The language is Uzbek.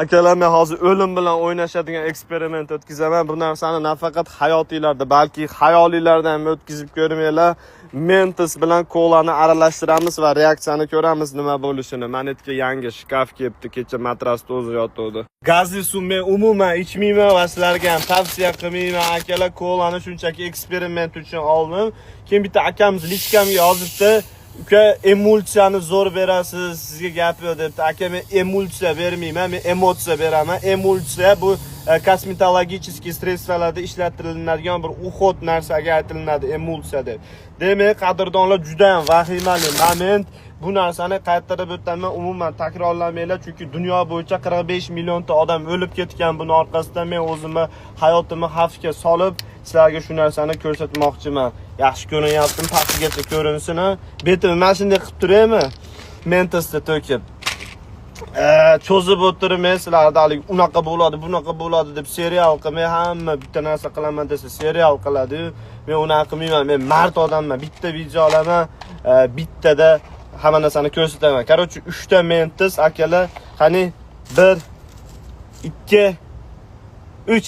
Akalar, men hozir o'lim bilan o'ynashadigan eksperiment o'tkazaman. Bu narsani nafaqat hayotiylarda, balki xayoliylarda ham o'tkazib ko'ringlar. Mentos bilan kolani aralashtiramiz va reaksiyani ko'ramiz nima bo'lishini. Manetga yangi shkaf kelibdi, kecha matrasda o'zi yotuvdi. Gazli suv men umuman ichmayman va sizlarga ham tavsiya qilmayman. Akalar, kolani shunchaki eksperiment uchun oldim. Keyin bitta akamiz lichkamga yozibdi. Uka, emulsiyani zo'r berasiz, sizga gap yo'q debdi. Aka, men emulsiya bermayman, men emotsiya beraman. Emulsiya bu kosmetologicheskiy sredstvalarda ishlatilinadigan bir uxot narsaga aytilinadi emulsiya deb. Demak, qadrdonlar juda ham vahimali moment. Bu narsani qaytarib o'taman, umuman takrorlamanglar, chunki dunyo bo'yicha 45 millionta odam o'lib ketgan buni orqasidan. Men o'zimni hayotimni xavfga solib sizlarga shu narsani ko'rsatmoqchiman. Yaxshi ko'rinyaptimi? Pastigacha ko'rinsin. Betim mana shunday qilib turaymi? Mentosda to'kib. Cho'zib o'tirmay sizlarda unaqa bo'ladi, bunaqa bo'ladi deb serial qilmay, hamma bitta narsa qilaman desa serial qiladi. Men unaqa qilmayman. Men mard odamman. Bitta video olaman, bittada hamma narsani ko'rsataman. Qarochi 3 ta Mentos akalar, qani 1 2